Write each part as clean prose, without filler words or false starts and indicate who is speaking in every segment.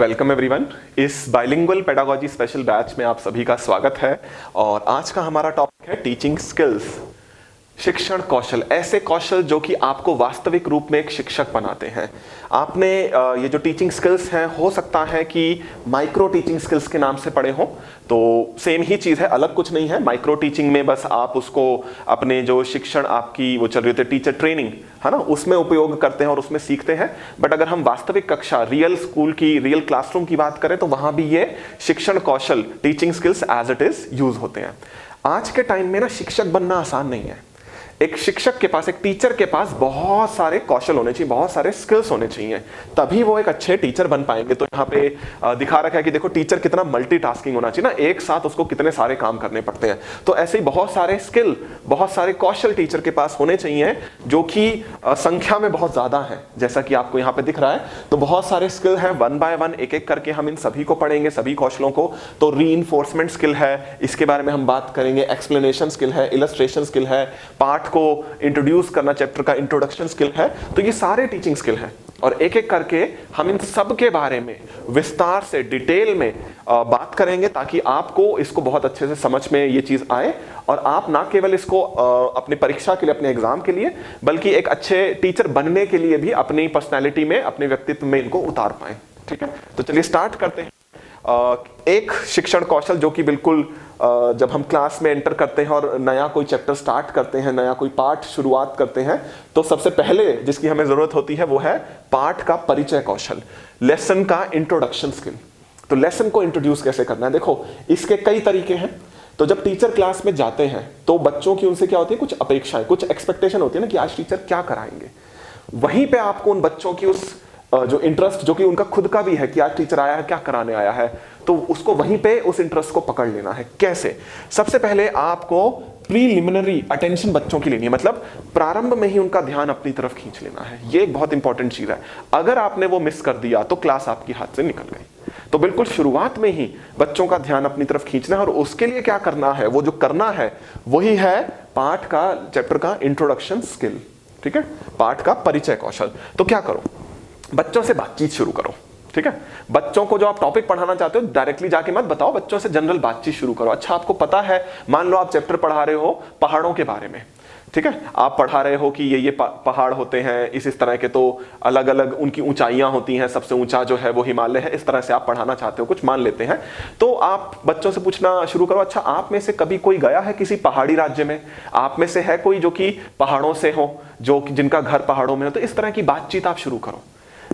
Speaker 1: Welcome everyone. इस bilingual pedagogy special batch में आप सभी का स्वागत है। और आज का हमारा टॉपिक है टीचिंग स्किल्स, शिक्षण कौशल। ऐसे कौशल जो कि आपको वास्तविक रूप में एक शिक्षक बनाते हैं। आपने ये जो टीचिंग स्किल्स हैं, हो सकता है कि माइक्रो टीचिंग स्किल्स के नाम से पढ़े हों, तो सेम ही चीज़ है, अलग कुछ नहीं है। माइक्रो टीचिंग में बस आप उसको अपने जो शिक्षण आपकी वो चल रही होती है टीचर ट्रेनिंग, है ना, उसमें उपयोग करते हैं और उसमें सीखते हैं। बट अगर हम वास्तविक कक्षा, रियल स्कूल की, रियल क्लासरूम की बात करें तो वहां भी ये शिक्षण कौशल, teaching skills as it is use होते हैं। आज के टाइम में ना शिक्षक बनना आसान नहीं है। एक शिक्षक के पास, एक टीचर के पास बहुत सारे कौशल होने चाहिए, बहुत सारे स्किल्स होने चाहिए, तभी वो एक अच्छे टीचर बन पाएंगे। तो यहाँ पे दिखा रखा है कि देखो टीचर कितना मल्टीटास्किंग होना चाहिए ना, एक साथ उसको कितने सारे काम करने पड़ते हैं। तो ऐसे ही बहुत सारे स्किल, बहुत सारे कौशल टीचर के पास होने चाहिए, जो कि संख्या में बहुत ज्यादा है, जैसा कि आपको यहाँ पे दिख रहा है। तो बहुत सारे स्किल हैं, वन बाय वन एक एक करके हम इन सभी को पढ़ेंगे, सभी कौशलों को। तो रीइंफोर्समेंट स्किल है, इसके बारे में हम बात करेंगे। एक्सप्लेनेशन स्किल है, इलस्ट्रेशन स्किल है, पाठ को इंट्रोड्यूस करना, चैप्टर का इंट्रोडक्शन स्किल है। तो ये सारे टीचिंग स्किल हैं और एक एक करके हम इन सब के बारे में विस्तार से, डिटेल में बात करेंगे, ताकि आपको इसको बहुत अच्छे से समझ में ये चीज आए और आप ना केवल इसको अपनी परीक्षा के लिए, अपने एग्जाम के लिए, बल्कि एक अच्छे टीचर बनने के लिए भी अपनी पर्सनैलिटी में, अपने व्यक्तित्व में इनको उतार पाए। ठीक है, तो चलिए स्टार्ट करते हैं। एक शिक्षण कौशल जो कि बिल्कुल जब हम क्लास में एंटर करते हैं और नया कोई चैप्टर स्टार्ट करते हैं, नया कोई पाठ शुरुआत करते हैं, तो सबसे पहले जिसकी हमें जरूरत होती है वो है पाठ का परिचय कौशल, लेसन का इंट्रोडक्शन स्किल। तो लेसन को इंट्रोड्यूस कैसे करना है, देखो इसके कई तरीके हैं। तो जब टीचर क्लास में जाते हैं तो बच्चों की उनसे क्या होती है, कुछ अपेक्षाएं, कुछ एक्सपेक्टेशन होती है ना कि आज टीचर क्या कराएंगे। वहीं पे आपको उन बच्चों की उस जो इंटरेस्ट, जो कि उनका खुद का भी है कि आज टीचर आया है, क्या कराने आया है, तो उसको वहीं पे उस इंटरेस्ट को पकड़ लेना है। कैसे? सबसे पहले आपको प्रीलिमिनरी अटेंशन बच्चों की लेनी है, मतलब प्रारंभ में ही उनका ध्यान अपनी तरफ खींच लेना है। ये एक बहुत इंपॉर्टेंट चीज है। अगर आपने वो मिस कर दिया तो क्लास आपकी हाथ से निकल गई। तो बिल्कुल शुरुआत में ही बच्चों का ध्यान अपनी तरफ खींचना है और उसके लिए क्या करना है, वो जो करना है वही है पाठ का, चैप्टर का इंट्रोडक्शन स्किल। ठीक है, पाठ का परिचय कौशल। तो क्या करो, बच्चों से बातचीत शुरू करो। ठीक है, बच्चों को जो आप टॉपिक पढ़ाना चाहते हो डायरेक्टली जाके मत बताओ, बच्चों से जनरल बातचीत शुरू करो। अच्छा, आपको पता है, मान लो आप चैप्टर पढ़ा रहे हो पहाड़ों के बारे में। ठीक है, आप पढ़ा रहे हो कि ये पहाड़ होते हैं इस तरह के, तो अलग अलग उनकी ऊंचाइयां होती हैं, सबसे ऊंचा जो है वो हिमालय है, इस तरह से आप पढ़ाना चाहते हो, कुछ मान लेते हैं। तो आप बच्चों से पूछना शुरू करो, अच्छा आप में से कभी कोई गया है किसी पहाड़ी राज्य में? आप में से है कोई जो कि पहाड़ों से हो, जो जिनका घर पहाड़ों में हो? तो इस तरह की बातचीत आप शुरू करो।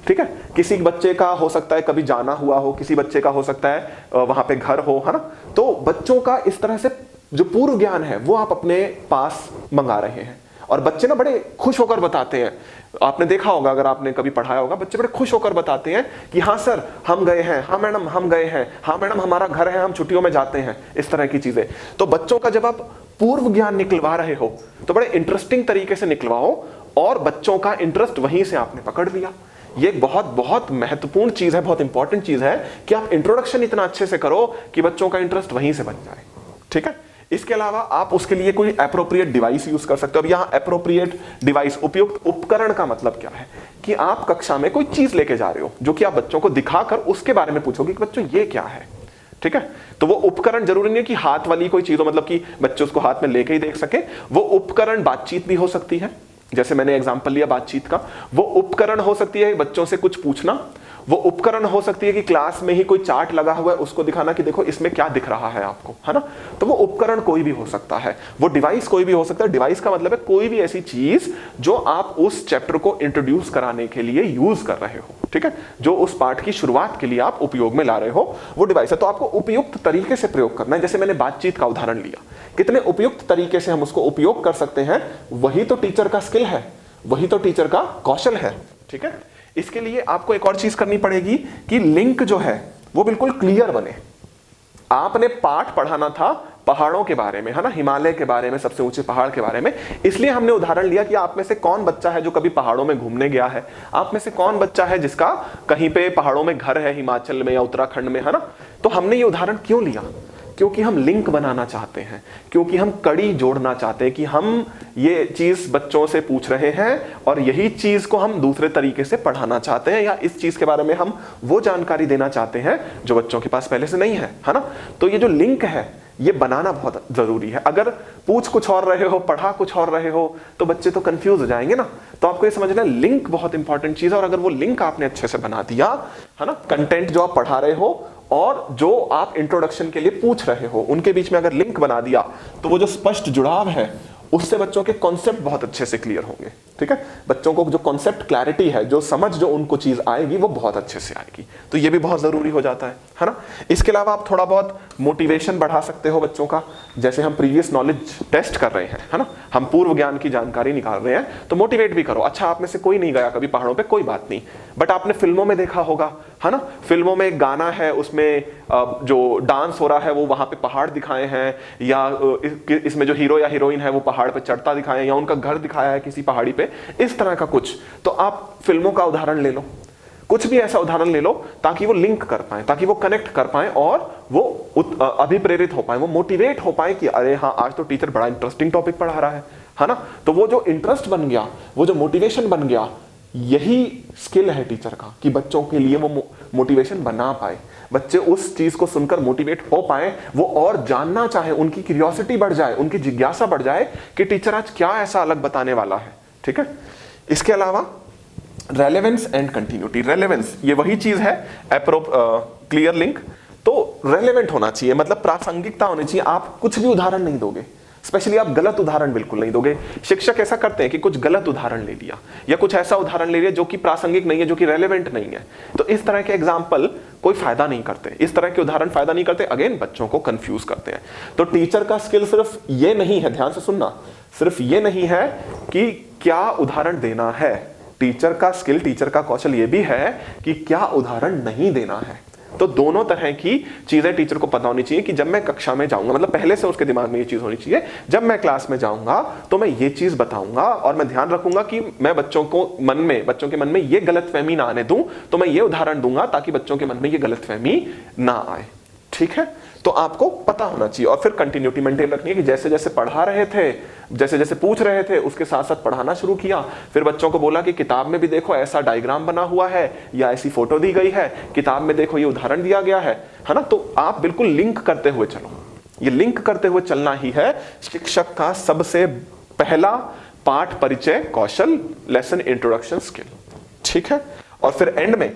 Speaker 1: ठीक है, किसी बच्चे का हो सकता है कभी जाना हुआ हो, किसी बच्चे का हो सकता है वहां पे घर हो, है ना। तो बच्चों का इस तरह से जो पूर्व ज्ञान है वो आप अपने पास मंगा रहे हैं और बच्चे ना बड़े खुश होकर बताते हैं। आपने देखा होगा, अगर आपने कभी पढ़ाया होगा, बच्चे बड़े खुश होकर बताते हैं कि हाँ सर हम गए हैं, हाँ मैडम हम गए हैं, हाँ मैडम हमारा घर है, हम छुट्टियों में जाते हैं, इस तरह की चीजें। तो बच्चों का जब आप पूर्व ज्ञान निकलवा रहे हो तो बड़े इंटरेस्टिंग तरीके से निकलवाओ और बच्चों का इंटरेस्ट वहीं से आपने पकड़ लिया। ये बहुत बहुत महत्वपूर्ण चीज है, बहुत इंपॉर्टेंट चीज है कि आप इंट्रोडक्शन इतना अच्छे से करो कि बच्चों का इंटरेस्ट वहीं से बन जाए। ठीक है, इसके अलावा आप उसके लिए कोई एप्रोप्रिएट डिवाइस यूज कर सकते हो। अब यहाँ एप्रोप्रिएट डिवाइस, उपयुक्त उपकरण का मतलब क्या है कि आप कक्षा में कोई चीज लेके जा रहे हो जो कि आप बच्चों को दिखाकर उसके बारे में पूछोगे कि बच्चों ये क्या है। ठीक है, तो वो उपकरण जरूरी नहीं है कि हाथ वाली कोई चीज हो, मतलब कि बच्चे उसको हाथ में लेके ही देख सके। वो उपकरण बातचीत भी हो सकती है, जैसे मैंने एग्जांपल लिया बातचीत का। वो उपकरण हो सकती है बच्चों से कुछ पूछना, वो उपकरण हो सकती है कि क्लास में ही कोई चार्ट लगा हुआ है उसको दिखाना कि देखो इसमें क्या दिख रहा है आपको, है ना। तो वो उपकरण कोई भी हो सकता है, वो डिवाइस कोई भी हो सकता है। डिवाइस का मतलब है कोई भी ऐसी चीज जो आप उस चैप्टर को इंट्रोड्यूस कराने के लिए यूज कर रहे हो। ठीक है, जो उस पाठ की शुरुआत के लिए आप उपयोग में ला रहे हो, वो डिवाइस है। तो आपको उपयुक्त तरीके से प्रयोग करना है। जैसे मैंने बातचीत का उदाहरण लिया, कितने उपयुक्त तरीके से हम उसको उपयोग कर सकते हैं, वही तो टीचर का स्किल है, वही तो टीचर का कौशल है। ठीक है, इसके लिए आपको एक और चीज करनी पड़ेगी कि लिंक जो है वो बिल्कुल क्लियर बने। आपने पाठ पढ़ाना था पहाड़ों के बारे में, है ना, हिमालय के बारे में, सबसे ऊंचे पहाड़ के बारे में, इसलिए हमने उदाहरण लिया कि आप में से कौन बच्चा है जो कभी पहाड़ों में घूमने गया है, आप में से कौन बच्चा है जिसका कहीं पे पहाड़ों में घर है, हिमाचल में या उत्तराखंड में, है ना। तो हमने ये उदाहरण क्यों लिया क्योंकि हम लिंक बनाना चाहते हैं, क्योंकि हम कड़ी जोड़ना चाहते हैं कि हम ये चीज बच्चों से पूछ रहे हैं और यही चीज को हम दूसरे तरीके से पढ़ाना चाहते हैं, या इस चीज के बारे में हम वो जानकारी देना चाहते हैं जो बच्चों के पास पहले से नहीं है ना। तो ये जो लिंक है ये बनाना बहुत जरूरी है। अगर पूछ कुछ और रहे हो, पढ़ा कुछ और रहे हो, तो बच्चे तो कंफ्यूज हो जाएंगे ना। तो आपको ये समझना है लिंक बहुत इंपॉर्टेंट चीज है, और अगर वो लिंक आपने अच्छे से बना दिया है ना, कंटेंट जो आप पढ़ा रहे हो और जो आप इंट्रोडक्शन के लिए पूछ रहे हो उनके बीच में अगर लिंक बना दिया, तो वो जो स्पष्ट जुड़ाव है उससे बच्चों के कॉन्सेप्ट बहुत अच्छे से क्लियर होंगे। ठीक है, बच्चों को जो कॉन्सेप्ट क्लैरिटी है, जो समझ जो उनको चीज आएगी वो बहुत अच्छे से आएगी। तो ये भी बहुत जरूरी हो जाता है ना। इसके अलावा आप थोड़ा बहुत मोटिवेशन बढ़ा सकते हो बच्चों का। जैसे हम प्रीवियस नॉलेज टेस्ट कर रहे हैं, है ना, हम पूर्व ज्ञान की जानकारी निकाल रहे हैं, तो मोटिवेट भी करो। अच्छा, आप में से कोई नहीं गया कभी पहाड़ों पे, कोई बात नहीं, बट आपने फिल्मों में देखा होगा, है ना, फिल्मों में एक गाना है, उसमें जो डांस हो रहा है वो वहां पे पहाड़ दिखाए हैं, या इसमें जो हीरो या हीरोइन है वो पहाड़ पे चढ़ता दिखाया है, या उनका घर दिखाया है किसी पहाड़ी पे, इस तरह का कुछ। तो आप फिल्मों का उदाहरण ले लो, कुछ भी ऐसा उदाहरण ले लो ताकि वो लिंक कर पाए, ताकि वो कनेक्ट कर पाए और वो अभिप्रेरित हो पाए, वो मोटिवेट हो पाए कि अरे हाँ, आज तो टीचर बड़ा इंटरेस्टिंग टॉपिक पढ़ा रहा है ना। तो वो जो इंटरेस्ट बन गया, वो जो मोटिवेशन बन गया, यही स्किल है टीचर का कि बच्चों के लिए वो मोटिवेशन बना पाए, बच्चे उस चीज को सुनकर मोटिवेट हो पाए, वो और जानना चाहे, उनकी क्यूरियोसिटी बढ़ जाए, उनकी जिज्ञासा बढ़ जाए कि टीचर आज क्या ऐसा अलग बताने वाला है। ठीक है, इसके अलावा रेलेवेंस एंड कंटिन्यूटी। रेलेवेंस ये वही चीज है, क्लियर लिंक, तो रेलेवेंट होना चाहिए, मतलब प्रासंगिकता होनी चाहिए। आप कुछ भी उदाहरण नहीं दोगे, स्पेशली आप गलत उदाहरण बिल्कुल नहीं दोगे। शिक्षक ऐसा करते हैं कि कुछ गलत उदाहरण ले लिया या कुछ ऐसा उदाहरण ले लिया जो कि प्रासंगिक नहीं है, जो कि रेलेवेंट नहीं है, तो इस तरह के एग्जाम्पल कोई फायदा नहीं करते, इस तरह के उदाहरण फायदा नहीं करते, अगेन बच्चों को कंफ्यूज करते हैं। तो टीचर का स्किल सिर्फ ये नहीं है, ध्यान से सुनना, सिर्फ ये नहीं है कि क्या उदाहरण देना है, टीचर का स्किल, टीचर का कौशल ये भी है कि क्या उदाहरण नहीं देना है। तो दोनों तरह की चीजें टीचर को पता होनी चाहिए कि जब मैं कक्षा में जाऊंगा, मतलब पहले से उसके दिमाग में ये चीज होनी चाहिए, जब मैं क्लास में जाऊंगा तो मैं ये चीज बताऊंगा और मैं ध्यान रखूंगा कि मैं बच्चों के मन में ये गलतफहमी ना आने दूं, तो मैं ये उदाहरण दूंगा ताकि बच्चों के मन में ये गलतफहमी ना आए। ठीक है, तो आपको पता होना चाहिए। और फिर कंटिन्यूटी मेंटेन रखनी है कि जैसे जैसे पढ़ा रहे थे, जैसे जैसे पूछ रहे थे, उसके साथ साथ पढ़ाना शुरू किया। फिर बच्चों को बोला कि किताब में भी देखो ऐसा डायग्राम बना हुआ है या ऐसी फोटो दी गई है, किताब में देखो ये उदाहरण दिया गया है ना। तो आप बिल्कुल लिंक करते हुए चलो, ये लिंक करते हुए चलना ही है शिक्षक का सबसे पहला पाठ परिचय कौशल, लेसन इंट्रोडक्शन स्किल। ठीक है, और फिर एंड में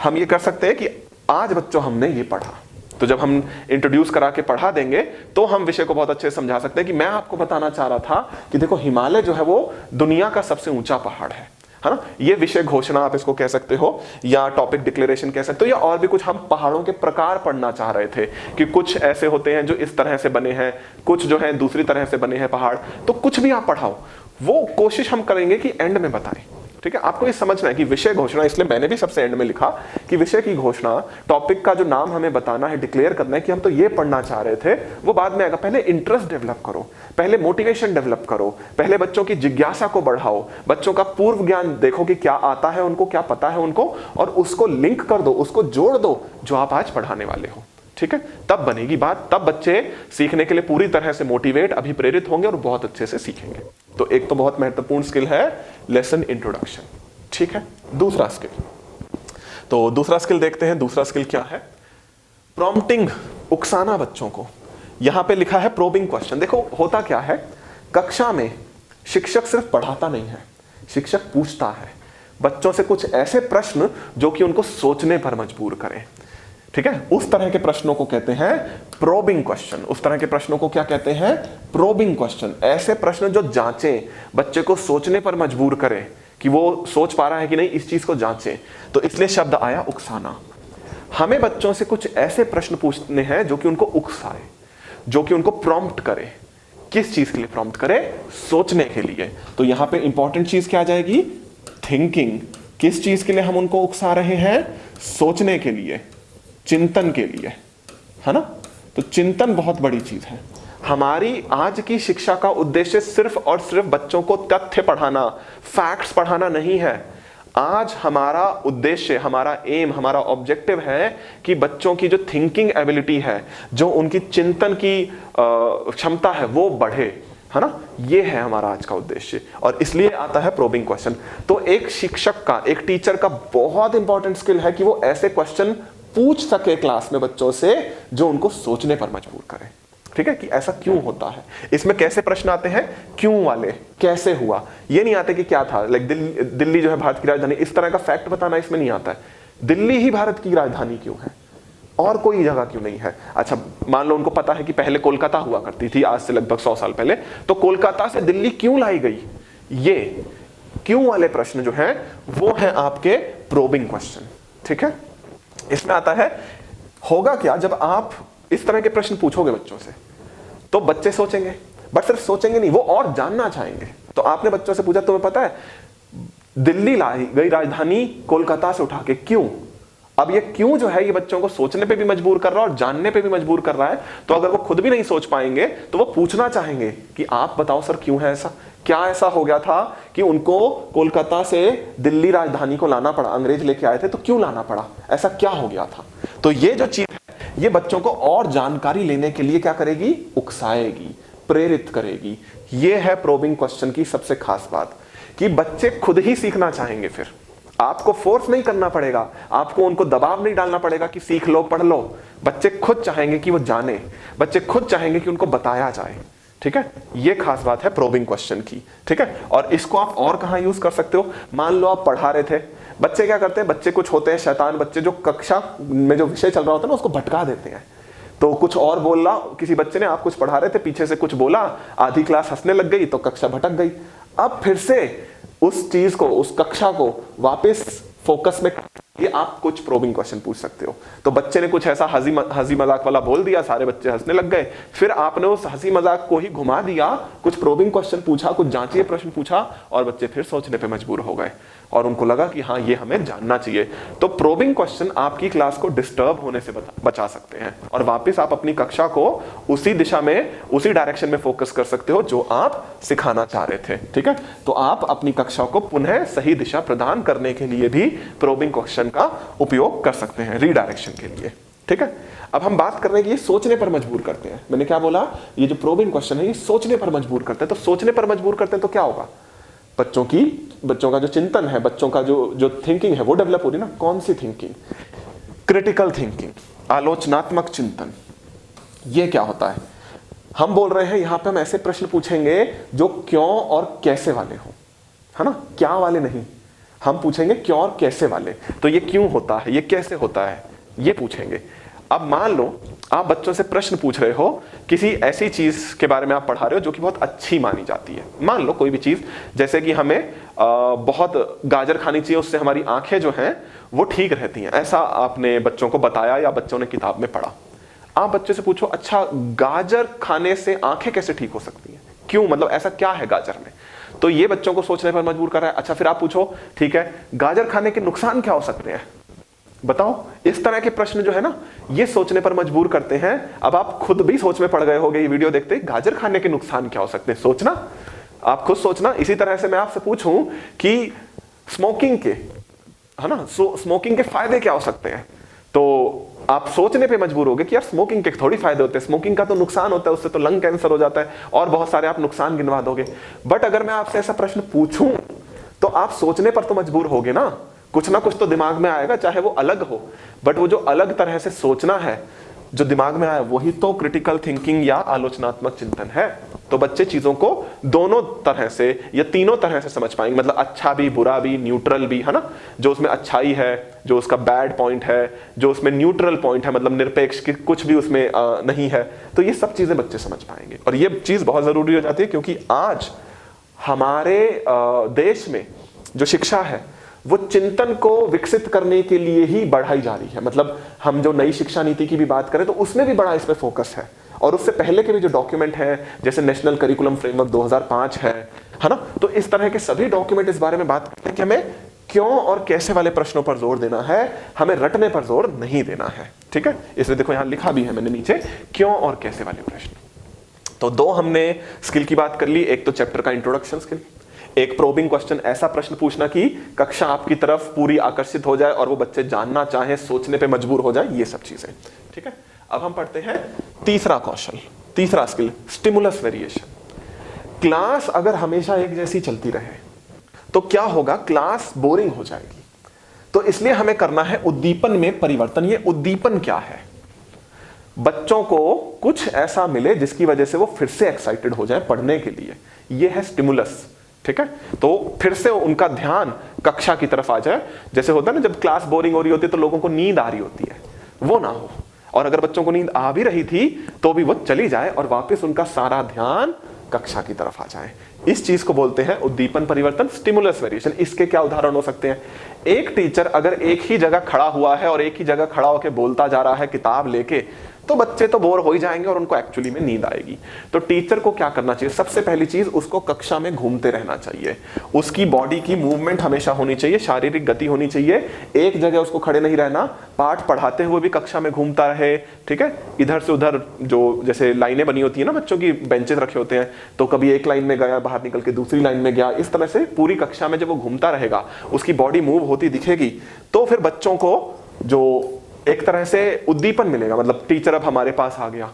Speaker 1: हम ये कर सकते हैं कि आज बच्चों हमने ये पढ़ा, तो जब हम इंट्रोड्यूस करा के पढ़ा देंगे तो हम विषय को बहुत अच्छे से समझा सकते हैं कि मैं आपको बताना चाह रहा था कि देखो हिमालय जो है वो दुनिया का सबसे ऊंचा पहाड़ है ना। ये विषय घोषणा आप इसको कह सकते हो, या टॉपिक डिक्लेरेशन कह सकते हो, या और भी कुछ। हम पहाड़ों के प्रकार पढ़ना चाह रहे थे कि कुछ ऐसे होते हैं जो इस तरह से बने हैं, कुछ जो है दूसरी तरह से बने हैं पहाड़। तो कुछ भी आप पढ़ाओ, वो कोशिश हम करेंगे कि एंड में बताएं। ठीक है, आपको ये समझना है कि विषय घोषणा, इसलिए मैंने भी सबसे एंड में लिखा कि विषय की घोषणा, टॉपिक का जो नाम हमें बताना है, डिक्लेयर करना है कि हम तो ये पढ़ना चाह रहे थे, वो बाद में आएगा। पहले इंटरेस्ट डेवलप करो, पहले मोटिवेशन डेवलप करो, पहले बच्चों की जिज्ञासा को बढ़ाओ, बच्चों का पूर्व ज्ञान देखो कि क्या आता है उनको, क्या पता है उनको, और उसको लिंक कर दो, उसको जोड़ दो जो आप आज पढ़ाने वाले हो। ठीक है, तब बनेगी बात, तब बच्चे सीखने के लिए पूरी तरह से मोटिवेट, अभिप्रेरित होंगे और बहुत अच्छे से सीखेंगे। तो एक तो बहुत महत्वपूर्ण स्किल है लेसन इंट्रोडक्शन। ठीक है, दूसरा स्किल, तो दूसरा स्किल देखते हैं। दूसरा स्किल क्या है? प्रॉम्प्टिंग, उकसाना बच्चों को। यहां पे लिखा है प्रोबिंग क्वेश्चन। देखो होता क्या है, कक्षा में शिक्षक सिर्फ पढ़ाता नहीं है, शिक्षक पूछता है बच्चों से कुछ ऐसे प्रश्न जो कि उनको सोचने पर मजबूर करें। ठीक है, उस तरह के प्रश्नों को कहते हैं प्रोबिंग क्वेश्चन। उस तरह के प्रश्नों को क्या कहते हैं? Probing question. ऐसे प्रश्न जो जांचें, बच्चे को सोचने पर मजबूर करें कि वो सोच पा रहा है कि नहीं, इस चीज को जांचें। तो इसलिए शब्द आया उकसाना। हमें बच्चों से कुछ ऐसे प्रश्न पूछने हैं जो कि उनको उकसाए, जो कि उनको प्रॉम्प्ट करे। किस चीज के लिए प्रॉम्प्ट करे? सोचने के लिए। तो यहां पे इंपॉर्टेंट चीज क्या आ जाएगी? थिंकिंग। किस चीज के लिए हम उनको उकसा रहे हैं? सोचने के लिए, चिंतन के लिए, है ना। तो चिंतन बहुत बड़ी चीज है। हमारी आज की शिक्षा का उद्देश्य सिर्फ और सिर्फ बच्चों को तथ्य पढ़ाना, फैक्ट्स पढ़ाना नहीं है। आज हमारा उद्देश्य, हमारा एम, हमारा ऑब्जेक्टिव है कि बच्चों की जो थिंकिंग एबिलिटी है, जो उनकी चिंतन की क्षमता है, वो बढ़े, है ना। ये है हमारा आज का उद्देश्य, और इसलिए आता है प्रोबिंग क्वेश्चन। तो एक शिक्षक का, एक टीचर का बहुत इंपॉर्टेंट स्किल है कि वो ऐसे क्वेश्चन पूछ सके क्लास में बच्चों से जो उनको सोचने पर मजबूर करे। ठीक है, कि ऐसा क्यों होता है, इसमें कैसे प्रश्न आते हैं, क्यों वाले, कैसे हुआ, ये नहीं आते कि क्या था। लाइक दिल्ली जो है भारत की राजधानी, इस तरह का फैक्ट बताना इसमें नहीं आता है। दिल्ली ही भारत की राजधानी क्यों है और कोई जगह क्यों नहीं है। अच्छा, मान लो उनको पता है कि पहले कोलकाता हुआ करती थी, आज से लगभग 100 साल पहले, तो कोलकाता से दिल्ली क्यों लाई गई, ये क्यों वाले प्रश्न जो हैं वो है आपके प्रोबिंग क्वेश्चन। ठीक है, इसमें आता है होगा क्या जब आप इस तरह के प्रश्न पूछोगे बच्चों से, तो बच्चे सोचेंगे, बट सिर्फ सोचेंगे नहीं, वो और जानना चाहेंगे। तो आपने बच्चों से पूछा तुम्हें पता है दिल्ली लाई गई राजधानी कोलकाता से उठा के, क्यों। अब ये क्यों जो है ये बच्चों को सोचने पे भी मजबूर कर रहा है और जानने पे भी मजबूर कर रहा है। तो अगर वो खुद भी नहीं सोच पाएंगे तो वो पूछना चाहेंगे कि आप बताओ सर क्यों है ऐसा, क्या ऐसा हो गया था कि उनको कोलकाता से दिल्ली राजधानी को लाना पड़ा, अंग्रेज लेके आए थे तो क्यों लाना पड़ा, ऐसा क्या हो गया था। तो ये जो चीज है ये बच्चों को और जानकारी लेने के लिए क्या करेगी, उकसाएगी, प्रेरित करेगी। ये है प्रोबिंग क्वेश्चन की सबसे खास बात, कि बच्चे खुद ही सीखना चाहेंगे। फिर आपको फोर्स नहीं करना पड़ेगा, आपको उनको दबाव नहीं डालना पड़ेगा कि सीख लो, पढ़ लो। बच्चे खुद चाहेंगे कि वो जाने, बच्चे खुद चाहेंगे कि उनको बताया जाए। ठीक है, ये खास बात है प्रोबिंग क्वेश्चन की। ठीक है, और इसको आप और कहां यूज कर सकते हो। मान लो आप पढ़ा रहे थे, बच्चे क्या करते हैं, बच्चे कुछ होते हैं शैतान बच्चे, जो कक्षा में जो विषय चल रहा होता है ना उसको भटका देते हैं। तो कुछ और बोल रहा, किसी बच्चे ने, आप कुछ पढ़ा रहे थे, पीछे से कुछ बोला, आधी क्लास हंसने लग गई तो कक्षा भटक गई। अब फिर से उस चीज को, उस कक्षा को वापस फोकस में ये आप कुछ प्रोबिंग क्वेश्चन पूछ सकते हो। तो बच्चे ने कुछ ऐसा हंसी मजाक वाला बोल दिया, सारे बच्चे हंसने लग गए, फिर आपने उस हंसी मजाक को ही घुमा दिया, कुछ प्रोबिंग क्वेश्चन पूछा, कुछ जांचीय प्रश्न पूछा, और बच्चे फिर सोचने पे मजबूर हो गए और उनको लगा कि हाँ ये हमें जानना चाहिए। तो प्रोबिंग क्वेश्चन आपकी क्लास को डिस्टर्ब होने से बचा सकते हैं और वापस आप अपनी कक्षा को उसी दिशा में, उसी डायरेक्शन में फोकस कर सकते हो जो आप सिखाना चाह रहे थे। ठीक है, तो आप अपनी कक्षा को पुनः सही दिशा प्रदान करने के लिए भी प्रोबिंग क्वेश्चन का उपयोग कर सकते हैं, रीडायरेक्शन के लिए। ठीक है, अब हम बात कर रहे हैं कि ये सोचने पर मजबूर करते हैं। मैंने क्या बोला, ये जो प्रोबिंग क्वेश्चन है ये सोचने पर मजबूर करते हैं। तो सोचने पर मजबूर करते हैं तो क्या होगा, बच्चों का जो चिंतन है, बच्चों का जो थिंकिंग है वो डेवलप हो रही ना। कौन सी थिंकिंग, क्रिटिकल थिंकिंग, आलोचनात्मक चिंतन। ये क्या होता है, हम बोल रहे हैं यहां पे हम ऐसे प्रश्न पूछेंगे जो क्यों और कैसे वाले हो, है ना, क्या वाले नहीं। हम पूछेंगे क्यों और कैसे वाले। तो ये क्यों होता है, ये कैसे होता है, ये पूछेंगे। अब मान लो आप बच्चों से प्रश्न पूछ रहे हो, किसी ऐसी चीज के बारे में आप पढ़ा रहे हो जो कि बहुत अच्छी मानी जाती है। मान लो कोई भी चीज, जैसे कि हमें बहुत गाजर खानी चाहिए, उससे हमारी आंखें जो हैं वो ठीक रहती हैं, ऐसा आपने बच्चों को बताया या बच्चों ने किताब में पढ़ा। आप बच्चे से पूछो, अच्छा गाजर खाने से आंखें कैसे ठीक हो सकती हैं, क्यों, मतलब ऐसा क्या है गाजर में। तो ये बच्चों को सोचने पर मजबूर कर रहा है। अच्छा, फिर आप पूछो, ठीक है गाजर खाने के नुकसान क्या हो सकते हैं, बताओ। इस तरह के प्रश्न जो है ना ये सोचने पर मजबूर करते हैं। अब आप खुद भी सोच में पड़ गए होंगे ये वीडियो देखते, गाजर खाने के नुकसान क्या हो सकते हैं, सोचना, आप खुद सोचना। इसी तरह से मैं आपसे पूछूं कि स्मोकिंग के, है ना, स्मोकिंग के फायदे क्या हो सकते हैं, तो आप सोचने पे मजबूर होगे कि यार स्मोकिंग के थोड़ी फायदे होते हैं, स्मोकिंग का तो नुकसान होता है, उससे तो लंग कैंसर हो जाता है और बहुत सारे आप नुकसान गिनवा दोगे। बट अगर मैं आपसे ऐसा प्रश्न पूछूं तो आप सोचने पर तो मजबूर होगे ना, कुछ ना कुछ तो दिमाग में आएगा, चाहे वो अलग हो, बट वो जो अलग तरह से सोचना है जो दिमाग में आया वही तो क्रिटिकल थिंकिंग या आलोचनात्मक चिंतन है। तो बच्चे चीजों को दोनों तरह से या तीनों तरह से समझ पाएंगे, मतलब अच्छा भी, बुरा भी, न्यूट्रल भी, है ना, जो उसमें अच्छाई है, जो उसका बैड पॉइंट है, जो उसमें न्यूट्रल पॉइंट है, मतलब निरपेक्ष की कुछ भी उसमें नहीं है। तो ये सब चीजें बच्चे समझ पाएंगे और ये चीज बहुत जरूरी हो जाती है, क्योंकि आज हमारे देश में जो शिक्षा है वो चिंतन को विकसित करने के लिए ही बढ़ाई जा रही है। मतलब हम जो नई शिक्षा नीति की भी बात करें तो उसमें भी बड़ा इस पे फोकस है, और उससे पहले के भी जो डॉक्यूमेंट हैं जैसे नेशनल करिकुलम फ्रेमवर्क 2005 है ना, तो इस तरह के सभी डॉक्यूमेंट इस बारे में बात करते हैं कि हमें क्यों और कैसे वाले प्रश्नों पर जोर देना है, हमें रटने पर जोर नहीं देना है। ठीक है, इसलिए देखो यहां लिखा भी है मैंने नीचे, क्यों और कैसे वाले प्रश्न। तो दो हमने स्किल की बात कर ली, एक तो चैप्टर का इंट्रोडक्शन स्किल, एक प्रोबिंग क्वेश्चन, ऐसा प्रश्न पूछना कि कक्षा आपकी तरफ पूरी आकर्षित हो जाए और वो बच्चे जानना चाहें, सोचने पे मजबूर हो जाए, ये सब चीजें। ठीक है, अब हम पढ़ते हैं तीसरा कौशल, तीसरा स्किल, स्टिमुलस वेरिएशन। क्लास अगर हमेशा एक जैसी चलती रहे तो क्या होगा, क्लास बोरिंग हो जाएगी। तो इसलिए हमें करना है उद्दीपन में परिवर्तन। ये उद्दीपन क्या है, बच्चों को कुछ ऐसा मिले जिसकी वजह से वो फिर से एक्साइटेड हो जाए पढ़ने के लिए, ये है स्टिमुलस। ठीक है, तो फिर से उनका ध्यान कक्षा की तरफ आ जाए। जैसे होता है ना, जब क्लास बोरिंग हो रही होती है तो लोगों को नींद आ रही होती है, वो ना हो। और अगर बच्चों को नींद आ भी रही थी तो भी वो चली जाए और वापस उनका सारा ध्यान कक्षा की तरफ आ जाए। इस चीज को बोलते हैं उद्दीपन परिवर्तन, स्टिमुलस वेरिएशन। इसके क्या उदाहरण हो सकते हैं, एक टीचर अगर एक ही जगह खड़ा हुआ है और एक ही जगह खड़ा होकर बोलता जा रहा है किताब लेके, तो बच्चे तो बोर हो ही जाएंगे और उनको एक्चुअली में नींद आएगी। तो टीचर को क्या करना चाहिए, सबसे पहली चीज उसको कक्षा में घूमते रहना चाहिए। उसकी बॉडी की मूवमेंट हमेशा होनी चाहिए, शारीरिक गति होनी चाहिए, एक जगह उसको खड़े नहीं रहना। पाठ पढ़ाते हुए भी कक्षा में घूमता रहे। ठीक है, इधर से उधर, जो जैसे लाइनें बनी होती है ना, बच्चों की बेंचेस रखे होते हैं, तो कभी एक लाइन में गया, बाहर निकल के दूसरी लाइन में गया, इस तरह से पूरी कक्षा में जब वो घूमता रहेगा, उसकी बॉडी मूव होती दिखेगी, तो फिर बच्चों को जो एक तरह से उद्दीपन मिलेगा। मतलब टीचर अब हमारे पास आ गया,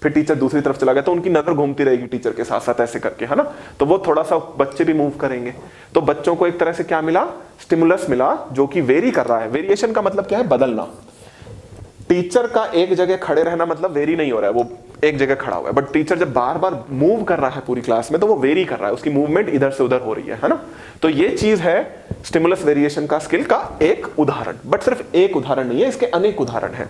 Speaker 1: फिर टीचर दूसरी तरफ चला गया, तो उनकी नजर घूमती रहेगी टीचर के साथ साथ ऐसे करके, है ना। तो वो थोड़ा सा बच्चे भी मूव करेंगे, तो बच्चों को एक तरह से क्या मिला, स्टिमुलस मिला, जो कि वेरी कर रहा है। वेरिएशन का मतलब क्या है, बदलना। टीचर का एक जगह खड़े रहना मतलब वेरी नहीं हो रहा है, वो एक जगह खड़ा हुआ है, बट टीचर जब बार बार मूव कर रहा है पूरी क्लास में तो वो वेरी कर रहा है, उसकी मूवमेंट इधर से उधर हो रही है ना। तो ये चीज है स्टिमुलस वेरिएशन का स्किल का एक उदाहरण। बट सिर्फ एक उदाहरण नहीं है, इसके अनेक उदाहरण हैं।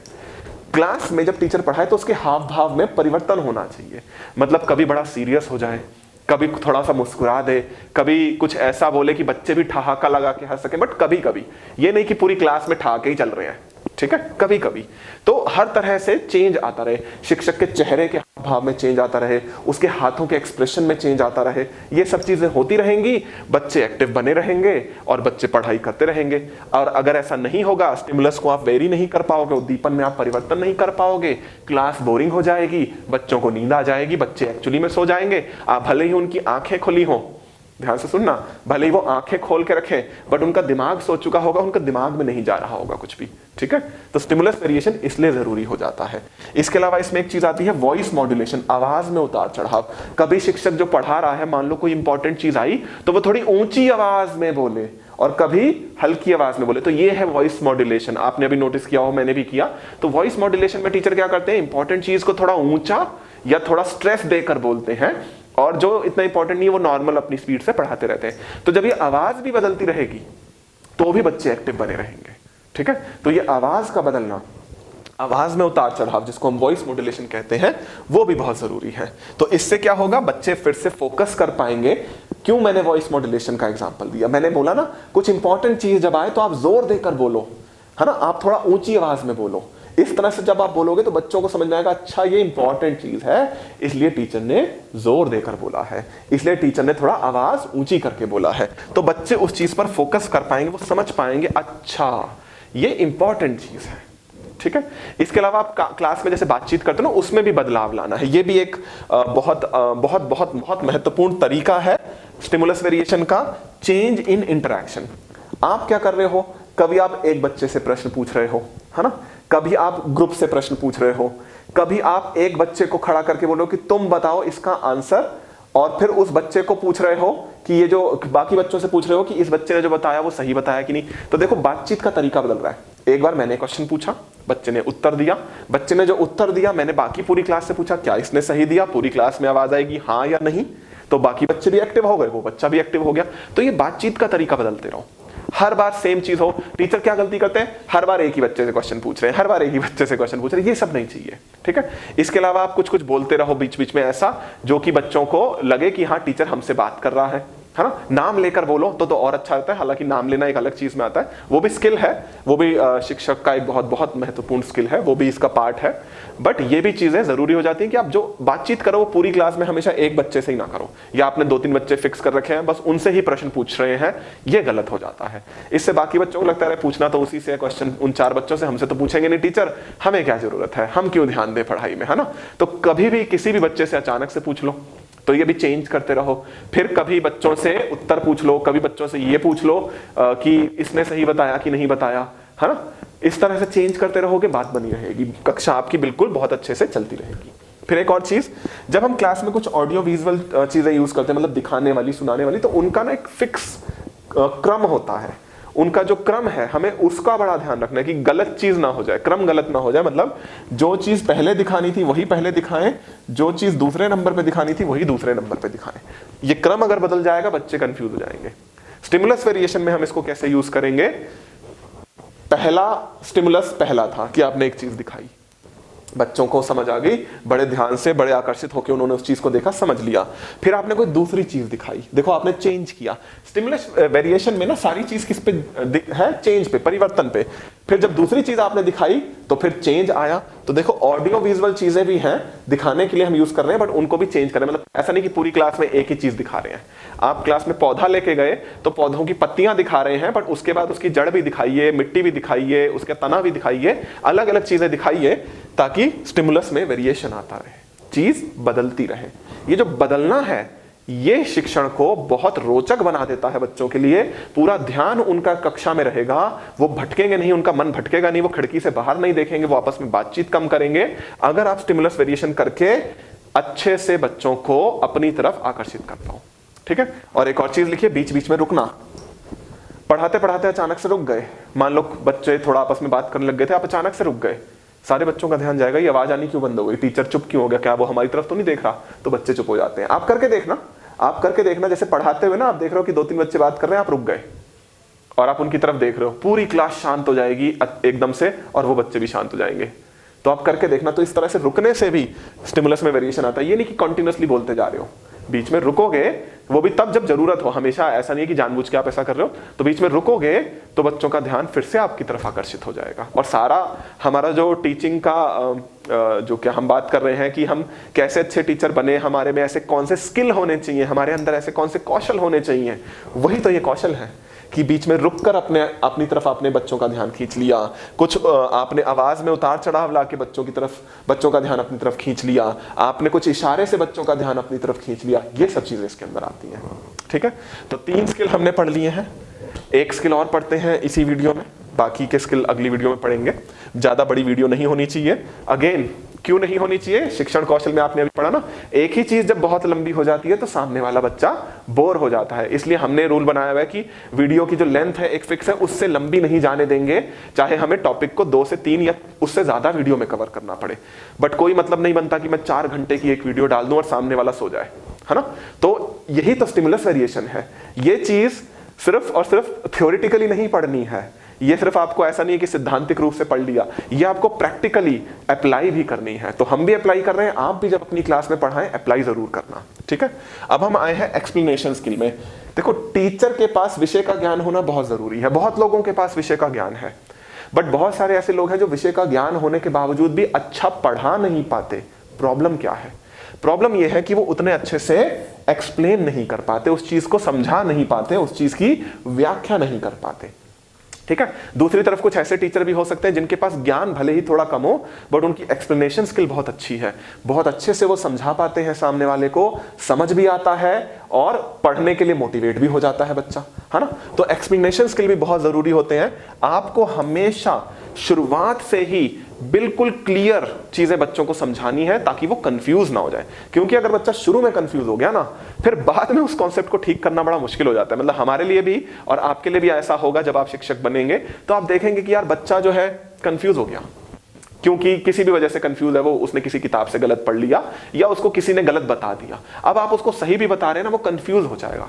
Speaker 1: क्लास में जब टीचर पढ़ाए तो उसके हाव भाव में परिवर्तन होना चाहिए। मतलब कभी बड़ा सीरियस हो जाए, कभी थोड़ा सा मुस्कुरा दे, कभी कुछ ऐसा बोले कि बच्चे भी ठहाका लगा के हंस सके, बट कभी कभी, ये नहीं कि पूरी क्लास में ठहाके ही चल रहे हैं। ठीक है, कभी कभी तो हर तरह से चेंज आता रहे, शिक्षक के चेहरे के भाव में चेंज आता रहे, उसके हाथों के एक्सप्रेशन में चेंज आता रहे, ये सब चीजें होती रहेंगी, बच्चे एक्टिव बने रहेंगे और बच्चे पढ़ाई करते रहेंगे। और अगर ऐसा नहीं होगा, स्टिमुलस को आप वेरी नहीं कर पाओगे, उद्दीपन में आप परिवर्तन नहीं कर पाओगे, क्लास बोरिंग हो जाएगी, बच्चों को नींद आ जाएगी, बच्चे एक्चुअली में सो जाएंगे। आप भले ही उनकी आंखें खुली हों, ध्यान से सुनना, भले ही वो आंखें खोल के रखें, बट उनका दिमाग सो चुका होगा, उनका दिमाग में नहीं जा रहा होगा कुछ भी। ठीक है, तो स्टिमुलस वेरिएशन इसलिए जरूरी हो जाता है। इसके अलावा इसमें एक चीज आती है वॉइस मॉड्यूलेशन, आवाज में उतार चढ़ाव। कभी शिक्षक जो पढ़ा रहा है, मान लो कोई इंपॉर्टेंट चीज आई तो वो थोड़ी ऊंची आवाज में बोले और कभी हल्की आवाज में बोले, तो ये है वॉइस मॉड्यूलेशन। आपने अभी नोटिस किया हो, मैंने भी किया। तो वॉइस मॉड्यूलेशन में टीचर क्या करते हैं, इंपॉर्टेंट चीज को थोड़ा ऊंचा या थोड़ा स्ट्रेस देकर बोलते हैं, और जो इतना इंपॉर्टेंट नहीं है वो नॉर्मल अपनी स्पीड से पढ़ाते रहते हैं। तो जब ये आवाज भी बदलती रहेगी तो भी बच्चे एक्टिव बने रहेंगे। ठीक है, तो ये आवाज का बदलना, आवाज में उतार चढ़ाव, जिसको हम वॉइस मॉड्यूलेशन कहते हैं, वो भी बहुत जरूरी है। तो इससे क्या होगा, बच्चे फिर से फोकस कर पाएंगे। क्यों मैंने वॉइस मॉड्यूलेशन का एग्जांपल दिया, मैंने बोला ना, कुछ इंपॉर्टेंट चीज जब आए तो आप जोर देकर बोलो, है ना, आप थोड़ा ऊंची आवाज में बोलो। इस तरह से जब आप बोलोगे तो बच्चों को समझ में आएगा, अच्छा ये इंपॉर्टेंट चीज है, इसलिए टीचर ने जोर देकर बोला है, इसलिए टीचर ने थोड़ा आवाज ऊंची करके बोला है। तो बच्चे उस चीज पर फोकस कर पाएंगे, वो समझ पाएंगे, अच्छा ये इंपॉर्टेंट चीज है। ठीक है, इसके अलावा आप क्लास में जैसे बातचीत करते हो ना, उसमें भी बदलाव लाना है। ये भी एक बहुत बहुत बहुत बहुत महत्वपूर्ण तरीका है स्टिमुलस वेरिएशन का, चेंज इन इंटरेक्शन। आप क्या कर रहे हो, कभी आप एक बच्चे से प्रश्न पूछ रहे हो, है ना, कभी आप ग्रुप से प्रश्न पूछ रहे हो, कभी आप एक बच्चे को खड़ा करके बोलो कि तुम बताओ इसका आंसर, और फिर उस बच्चे को पूछ रहे हो कि ये जो बाकी बच्चों से पूछ रहे हो कि इस बच्चे ने जो बताया वो सही बताया कि नहीं। तो देखो बातचीत का तरीका बदल रहा है। एक बार मैंने क्वेश्चन पूछा, बच्चे ने उत्तर दिया, बच्चे ने जो उत्तर दिया मैंने बाकी पूरी क्लास से पूछा, क्या इसने सही दिया, पूरी क्लास में आवाज आएगी हाँ या नहीं, तो बाकी बच्चे भी एक्टिव हो गए, वो बच्चा भी एक्टिव हो गया। तो ये बातचीत का तरीका बदलते रहो। हर बार सेम चीज हो, टीचर क्या गलती करते हैं, हर बार एक ही बच्चे से क्वेश्चन पूछ रहे हैं, हर बार एक ही बच्चे से क्वेश्चन पूछ रहे हैं, ये सब नहीं चाहिए। ठीक है, इसके अलावा आप कुछ कुछ बोलते रहो बीच बीच में ऐसा जो कि बच्चों को लगे कि हाँ टीचर हमसे बात कर रहा है ना। नाम लेकर बोलो तो और अच्छा रहता है, हालांकि नाम लेना एक अलग चीज में आता है, वो भी स्किल है, वो भी शिक्षक का एक बहुत बहुत महत्वपूर्ण स्किल है, वो भी इसका पार्ट है। बट ये भी चीजें जरूरी हो जाती हैं कि आप जो बातचीत करो वो पूरी क्लास में हमेशा एक बच्चे से ही ना करो, या आपने 2-3 बच्चे फिक्स कर रखे हैं बस उनसे ही प्रश्न पूछ रहे हैं, ये गलत हो जाता है। इससे बाकी बच्चों को लगता है पूछना तो उसी से क्वेश्चन, उन 4 बच्चों से, हमसे तो पूछेंगे नहीं टीचर, हमें क्या जरूरत है, हम क्यों ध्यान दें पढ़ाई में, है ना। तो कभी भी किसी भी बच्चे से अचानक से पूछ लो, तो ये भी चेंज करते रहो। फिर कभी बच्चों से उत्तर पूछ लो, कभी बच्चों से ये पूछ लो कि इसने सही बताया कि नहीं बताया, है ना। इस तरह से चेंज करते रहोगे, बात बनी रहेगी, कक्षा आपकी बिल्कुल बहुत अच्छे से चलती रहेगी। फिर एक और चीज, जब हम क्लास में कुछ ऑडियो विजुअल चीजें यूज करते हैं, मतलब दिखाने वाली, सुनाने वाली, तो उनका ना एक फिक्स क्रम होता है। उनका जो क्रम है, हमें उसका बड़ा ध्यान रखना है कि गलत चीज ना हो जाए, क्रम गलत ना हो जाए। मतलब जो चीज पहले दिखानी थी वही पहले दिखाएं, जो चीज दूसरे नंबर पे दिखानी थी वही दूसरे नंबर पे दिखाएं। ये क्रम अगर बदल जाएगा, बच्चे कंफ्यूज हो जाएंगे। स्टिमुलस वेरिएशन में हम इसको कैसे यूज करेंगे? पहला स्टिमुलस पहला था कि आपने एक चीज दिखाई, बच्चों को समझ आ गई, बड़े ध्यान से, बड़े आकर्षित होकर उन्होंने उस चीज को देखा, समझ लिया। फिर आपने कोई दूसरी चीज दिखाई, देखो आपने चेंज किया। स्टिमुलस वेरिएशन में ना सारी चीज किस पे है? चेंज पे, परिवर्तन पे। फिर जब दूसरी चीज आपने दिखाई तो फिर चेंज आया। तो देखो ऑडियो विजुअल चीजें भी हैं, दिखाने के लिए हम यूज कर रहे हैं, बट उनको भी चेंज करें। मतलब ऐसा नहीं कि पूरी क्लास में एक ही चीज दिखा रहे हैं। आप क्लास में पौधा लेके गए तो पौधों की पत्तियां दिखा रहे हैं, बट उसके बाद उसकी जड़ भी दिखाइए, मिट्टी भी दिखाइए, उसके तना भी दिखाइए, अलग अलग चीजें दिखाइए, ताकि स्टिमुलस में वेरिएशन आता रहे, चीज बदलती रहे। ये जो बदलना है, ये शिक्षण को बहुत रोचक बना देता है बच्चों के लिए। पूरा ध्यान उनका कक्षा में रहेगा, वो भटकेंगे नहीं, उनका मन भटकेगा नहीं, वो खिड़की से बाहर नहीं देखेंगे, वो आपस में बातचीत कम करेंगे, अगर आप स्टिमुलस वेरिएशन करके अच्छे से बच्चों को अपनी तरफ आकर्षित कर पाओ। ठीक है। और एक और चीज लिखिए, बीच बीच में रुकना। पढ़ाते पढ़ाते अचानक से रुक गए, मान लो बच्चे थोड़ा आपस में बात करने लग गए थे, आप अचानक से रुक गए, सारे बच्चों का ध्यान जाएगा, ये आवाज आनी क्यों बंद हो गई, टीचर चुप क्यों हो गया, क्या वो हमारी तरफ तो नहीं देख रहा, तो बच्चे चुप हो जाते हैं। आप करके देखना, आप करके देखना, जैसे पढ़ाते हुए ना आप देख रहे हो कि 2-3 बच्चे बात कर रहे हैं, आप रुक गए और आप उनकी तरफ देख रहे हो, पूरी क्लास शांत हो जाएगी एकदम से और वो बच्चे भी शांत हो जाएंगे। तो आप करके देखना। तो इस तरह से रुकने से भी स्टिमुलस में वेरिएशन आता है। ये नहीं कि कंटिन्यूअसली बोलते जा रहे हो, बीच में रुकोगे, वो भी तब जब जरूरत हो, हमेशा ऐसा नहीं है कि जानबूझ के आप ऐसा कर रहे हो। तो बीच में रुकोगे तो बच्चों का ध्यान फिर से आपकी तरफ आकर्षित हो जाएगा। और सारा हमारा जो टीचिंग का जो क्या हम बात कर रहे हैं कि हम कैसे अच्छे टीचर बने, हमारे में ऐसे कौन से स्किल होने चाहिए, हमारे अंदर ऐसे कौन से कौशल होने चाहिए, वही तो ये कौशल है कि बीच में रुककर अपनी तरफ आपने बच्चों का ध्यान खींच लिया, कुछ आपने आवाज में उतार चढ़ाव ला के बच्चों का ध्यान अपनी तरफ खींच लिया, आपने कुछ इशारे से बच्चों का ध्यान अपनी तरफ खींच लिया। ये सब चीजें इसके अंदर आती हैं। ठीक है। तो 3 स्किल हमने पढ़ लिए हैं, 1 स्किल और पढ़ते हैं इसी वीडियो में, बाकी के स्किल अगली वीडियो में पढ़ेंगे। ज्यादा बड़ी वीडियो नहीं होनी चाहिए। अगेन क्यों नहीं होनी चाहिए? शिक्षण कौशल में आपने अभी पढ़ा ना, एक ही चीज जब बहुत लंबी हो जाती है तो सामने वाला बच्चा बोर हो जाता है। इसलिए हमने रूल बनाया हुआ है कि वीडियो की जो लेंथ है एक फिक्स है, उससे लंबी नहीं जाने देंगे, चाहे हमें टॉपिक को 2 से 3 या उससे ज्यादा वीडियो में कवर करना पड़े। बट कोई मतलब नहीं बनता कि मैं 4 घंटे की एक वीडियो डाल दूं और सामने वाला सो जाए, है ना। तो यही तो स्टिमुलस वेरिएशन है। ये चीज सिर्फ और सिर्फ थ्योरेटिकली नहीं पढ़नी है, ये सिर्फ आपको ऐसा नहीं है कि सिद्धांतिक रूप से पढ़ लिया, ये आपको प्रैक्टिकली अप्लाई भी करनी है। तो हम भी अप्लाई कर रहे हैं, आप भी जब अपनी क्लास में पढ़ाएं अप्लाई जरूर करना। ठीक है। अब हम आए हैं एक्सप्लेनेशन स्किल में। देखो टीचर के पास विषय का ज्ञान होना बहुत जरूरी है। बहुत लोगों के पास विषय का ज्ञान है, बट बहुत सारे ऐसे लोग हैं जो विषय का ज्ञान होने के बावजूद भी अच्छा पढ़ा नहीं पाते। प्रॉब्लम क्या है? प्रॉब्लम यह है कि वो उतने अच्छे से एक्सप्लेन नहीं कर पाते, उस चीज को समझा नहीं पाते, उस चीज की व्याख्या नहीं कर पाते। ठीक है। दूसरी तरफ कुछ ऐसे टीचर भी हो सकते हैं जिनके पास ज्ञान भले ही थोड़ा कम हो, बट उनकी एक्सप्लेनेशन स्किल बहुत अच्छी है, बहुत अच्छे से वो समझा पाते हैं, सामने वाले को समझ भी आता है और पढ़ने के लिए मोटिवेट भी हो जाता है बच्चा, है ना। तो एक्सप्लेनेशन स्किल भी बहुत जरूरी होते हैं। आपको हमेशा शुरुआत से ही बिल्कुल क्लियर चीजें बच्चों को समझानी है ताकि वो कंफ्यूज ना हो जाए। क्योंकि अगर बच्चा शुरू में कंफ्यूज हो गया ना, फिर बाद में उस कॉन्सेप्ट को ठीक करना बड़ा मुश्किल हो जाता है। मतलब हमारे लिए भी और आपके लिए भी ऐसा होगा, जब आप शिक्षक बनेंगे तो आप देखेंगे कि यार बच्चा जो है कंफ्यूज हो गया, क्योंकि किसी भी वजह से कंफ्यूज है, वो उसने किसी किताब से गलत पढ़ लिया या उसको किसी ने गलत बता दिया। अब आप उसको सही भी बता रहे हैं ना, वो कंफ्यूज हो जाएगा।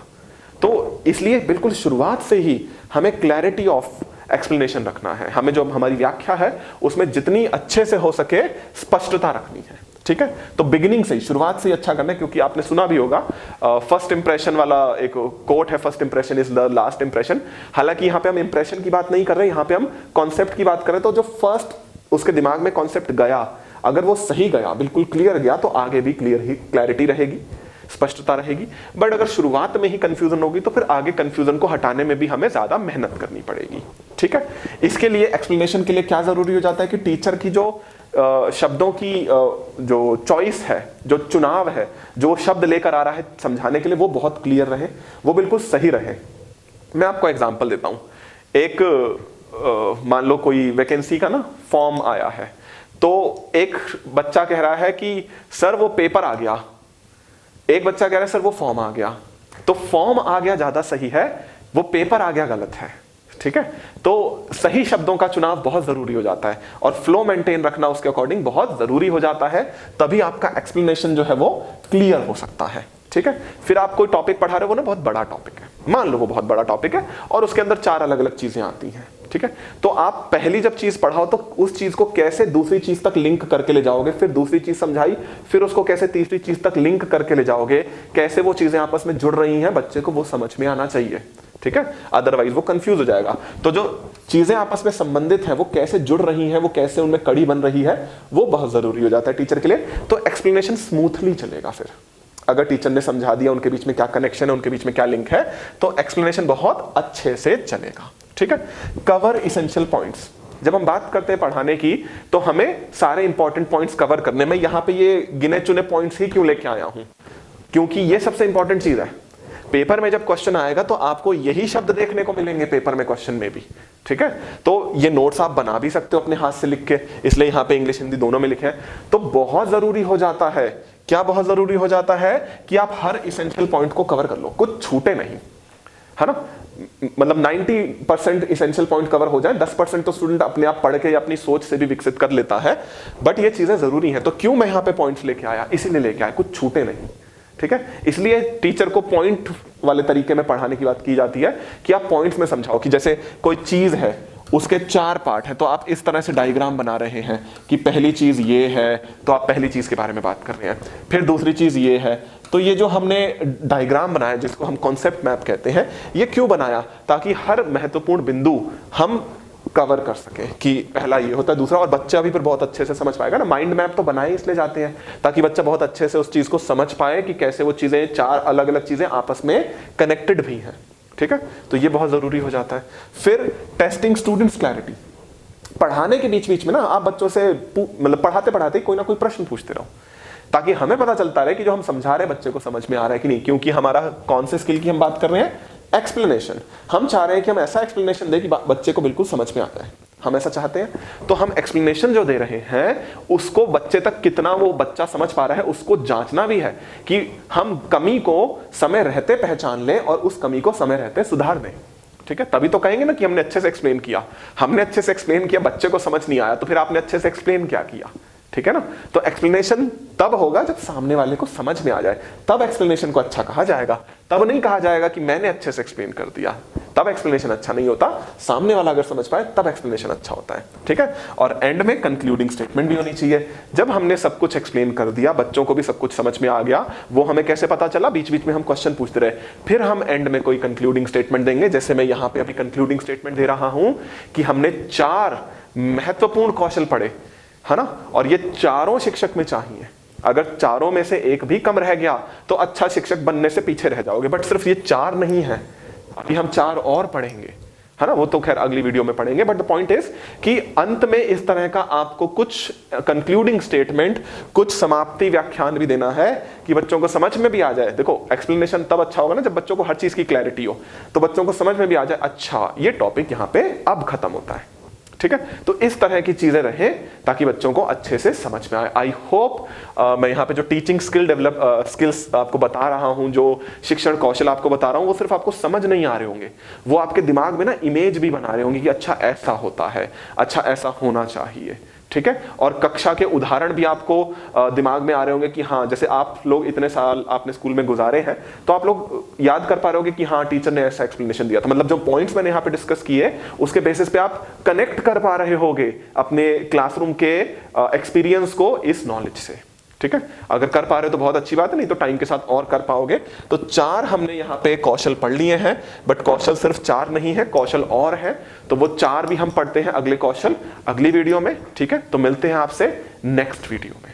Speaker 1: तो इसलिए बिल्कुल शुरुआत से ही हमें क्लैरिटी ऑफ एक्सप्लेनेशन रखना है। हमें जो हमारी व्याख्या है उसमें जितनी अच्छे से हो सके स्पष्टता रखनी है। ठीक है। तो बिगिनिंग से ही, शुरुआत से ही अच्छा करना है। क्योंकि आपने सुना भी होगा फर्स्ट इंप्रेशन वाला एक कोट है, first impression is the last impression. हालांकि यहाँ पे हम इंप्रेशन की बात नहीं कर रहे हैं, यहाँ पे हम कॉन्सेप्ट की बात कर रहे हैं। तो जो फर्स्ट उसके दिमाग में कॉन्सेप्ट गया, अगर वो सही गया, बिल्कुल क्लियर गया, तो आगे भी क्लैरिटी रहेगी, स्पष्टता रहेगी। बट अगर शुरुआत में ही कंफ्यूजन होगी तो फिर आगे कंफ्यूजन को हटाने में भी हमें ज्यादा मेहनत करनी पड़ेगी। ठीक है। इसके लिए एक्सप्लेनेशन के लिए क्या जरूरी हो जाता है कि टीचर की जो शब्दों की जो चॉइस है, जो चुनाव है, जो शब्द लेकर आ रहा है समझाने के लिए, वो बहुत क्लियर रहे, वो बिल्कुल सही रहे। मैं आपको एग्जांपल देता हूं। एक मान लो कोई वैकेंसी का ना फॉर्म आया है, तो एक बच्चा कह रहा है कि सर वो पेपर आ गया, एक बच्चा कह रहा है सर वो फॉर्म आ गया। तो फॉर्म आ गया ज्यादा सही है, वो पेपर आ गया गलत है। ठीक है, तो सही शब्दों का चुनाव बहुत जरूरी हो जाता है और फ्लो मेंटेन रखना उसके अकॉर्डिंग बहुत जरूरी हो जाता है, तभी आपका एक्सप्लेनेशन जो है वो क्लियर हो सकता है। ठीक है, फिर आप कोई टॉपिक पढ़ा रहे हो, वो ना बहुत बड़ा टॉपिक है, मान लो वो बहुत बड़ा टॉपिक है और उसके अंदर 4 अलग अलग चीजें आती हैं। ठीक है, तो आप पहली जब चीज पढ़ाओ तो उस चीज को कैसे दूसरी चीज तक लिंक करके ले जाओगे, फिर दूसरी चीज समझाई, फिर उसको कैसे तीसरी चीज तक लिंक करके ले जाओगे, कैसे वो चीजें आपस में जुड़ रही हैं, बच्चे को वो समझ में आना चाहिए। ठीक है, अदरवाइज वो कंफ्यूज हो जाएगा। तो जो चीजें आपस में संबंधित हैं वो कैसे जुड़ रही हैं, वो कैसे उनमें कड़ी बन रही है, वो बहुत जरूरी हो जाता है टीचर के लिए। तो एक्सप्लेनेशन स्मूथली चलेगा। फिर अगर टीचर ने समझा दिया उनके बीच में क्या कनेक्शन है, उनके बीच में क्या लिंक है, तो एक्सप्लेनेशन बहुत अच्छे से चलेगा। ठीक है, कवर इसेंशियल पॉइंट्स। जब हम बात करते हैं पढ़ाने की, तो हमें सारे इंपॉर्टेंट पॉइंट्स कवर करने में, यहां पे ये गिने चुने पॉइंट्स ही क्यों लेके आया हूं, क्योंकि ये सबसे इंपॉर्टेंट चीज है। पेपर में जब क्वेश्चन आएगा तो आपको यही शब्द देखने को मिलेंगे पेपर में क्वेश्चन में भी। ठीक है, तो ये नोट्स आप बना भी सकते हो अपने हाथ से लिख के, इसलिए यहां पे इंग्लिश हिंदी दोनों में लिखे हैं। तो बहुत जरूरी हो जाता है, क्या बहुत जरूरी हो जाता है कि आप हर इसेंशियल पॉइंट को कवर कर लो, कुछ छूटे नहीं, है ना। मतलब 90% इसेंशियल पॉइंट कवर हो जाए, 10% तो स्टूडेंट अपने आप पढ़ के या अपनी सोच से भी विकसित कर लेता है, बट ये चीजें जरूरी हैं। तो क्यों मैं यहां पे पॉइंट्स लेके आया, इसीलिए लेके आया, कुछ छूटे नहीं। ठीक है, इसलिए टीचर को पॉइंट वाले तरीके में पढ़ाने की बात की जाती है कि आप पॉइंट्स में समझाओ कि जैसे कोई चीज है, उसके 4 पार्ट हैं, तो आप इस तरह से डायग्राम बना रहे हैं कि पहली चीज ये है, तो आप पहली चीज के बारे में बात कर रहे हैं, फिर दूसरी चीज ये है। तो ये जो हमने डायग्राम बनाया, जिसको हम कॉन्सेप्ट मैप कहते हैं, ये क्यों बनाया, ताकि हर महत्वपूर्ण बिंदु हम कवर कर सके कि पहला ये होता है, दूसरा, और बच्चा भी फिर बहुत अच्छे से समझ पाएगा ना। माइंड मैप तो बनाए इसलिए जाते हैं ताकि बच्चा बहुत अच्छे से उस चीज को समझ पाए कि कैसे वो चीजें, 4 अलग अलग चीजें आपस में कनेक्टेड भी हैं। ठीक है, तो ये बहुत जरूरी हो जाता है। फिर टेस्टिंग स्टूडेंट्स क्लैरिटी। पढ़ाने के बीच बीच में ना आप बच्चों से मतलब पढ़ाते पढ़ाते कोई ना कोई प्रश्न पूछते रहो, ताकि हमें पता चलता रहे कि जो हम समझा रहे हैं बच्चे को समझ में आ रहा है कि नहीं। क्योंकि हमारा कौन से स्किल की हम बात कर रहे हैं, एक्सप्लेनेशन। हम चाह रहे हैं कि हम ऐसा एक्सप्लेनेशन दें कि बच्चे को बिल्कुल समझ में आता है, हम ऐसा चाहते हैं। तो हम एक्सप्लेनेशन जो दे रहे हैं उसको बच्चे तक कितना वो बच्चा समझ पा रहा है, उसको जांचना भी है कि हम कमी को समय रहते पहचान लें और उस कमी को समय रहते सुधार दें। ठीक है, तभी तो कहेंगे ना कि हमने अच्छे से एक्सप्लेन किया। हमने अच्छे से एक्सप्लेन किया, बच्चे को समझ नहीं आया, तो फिर आपने अच्छे से एक्सप्लेन क्या किया। ठीक है ना, तो एक्सप्लेनेशन तब होगा जब सामने वाले को समझ में आ जाए, तब एक्सप्लेनेशन को अच्छा कहा जाएगा। तब नहीं कहा जाएगा कि मैंने अच्छे से एक्सप्लेन कर दिया, तब एक्सप्लेनेशन अच्छा नहीं होता। सामने वाला अगर समझ पाए तब एक्सप्लेनेशन अच्छा होता है। ठीक है, और एंड में कंक्लूडिंग स्टेटमेंट भी होनी चाहिए। जब हमने सब कुछ एक्सप्लेन कर दिया, बच्चों को भी सब कुछ समझ में आ गया, वो हमें कैसे पता चला, बीच बीच में हम क्वेश्चन पूछते रहे, फिर हम एंड में कोई कंक्लूडिंग स्टेटमेंट देंगे। जैसे मैं यहां पे अभी कंक्लूडिंग स्टेटमेंट दे रहा हूं कि हमने 4 महत्वपूर्ण कौशल पढ़े, है ना, और ये चारों शिक्षक में चाहिए। अगर चारों में से एक भी कम रह गया तो अच्छा शिक्षक बनने से पीछे रह जाओगे। बट सिर्फ ये 4 नहीं है, अभी हम 4 और पढ़ेंगे, है ना, वो तो खैर अगली वीडियो में पढ़ेंगे। बट द पॉइंट इज कि अंत में इस तरह का आपको कुछ कंक्लूडिंग स्टेटमेंट, कुछ समाप्ति व्याख्यान भी देना है कि बच्चों को समझ में भी आ जाए। देखो, एक्सप्लेनेशन तब अच्छा होगा ना जब बच्चों को हर चीज की क्लैरिटी हो, तो बच्चों को समझ में भी आ जाए, अच्छा ये टॉपिक यहाँ पे अब खत्म होता है। ठीक है, तो इस तरह की चीजें रहें ताकि बच्चों को अच्छे से समझ में आए। आई होप मैं यहाँ पे जो टीचिंग स्किल्स आपको बता रहा हूँ, जो शिक्षण कौशल आपको बता रहा हूँ, वो सिर्फ आपको समझ नहीं आ रहे होंगे, वो आपके दिमाग में ना इमेज भी बना रहे होंगे कि अच्छा ऐसा होता है, अच्छा ऐसा होना चाहिए। ठीक है, और कक्षा के उदाहरण भी आपको दिमाग में आ रहे होंगे कि हाँ, जैसे आप लोग इतने साल आपने स्कूल में गुजारे हैं, तो आप लोग याद कर पा रहे होंगे कि हाँ, टीचर ने ऐसा एक्सप्लेनेशन दिया था। मतलब जो पॉइंट्स मैंने यहाँ पे डिस्कस किए, उसके बेसिस पे आप कनेक्ट कर पा रहे होगे अपने क्लासरूम के एक्सपीरियंस को इस नॉलेज से। ठीक है, अगर कर पा रहे हो तो बहुत अच्छी बात है, नहीं तो टाइम के साथ और कर पाओगे। तो 4 हमने यहाँ पे कौशल पढ़ लिए हैं, बट कौशल सिर्फ 4 नहीं है, कौशल और है। तो वो 4 भी हम पढ़ते हैं अगले कौशल, अगली वीडियो में। ठीक है, तो मिलते हैं आपसे नेक्स्ट वीडियो में।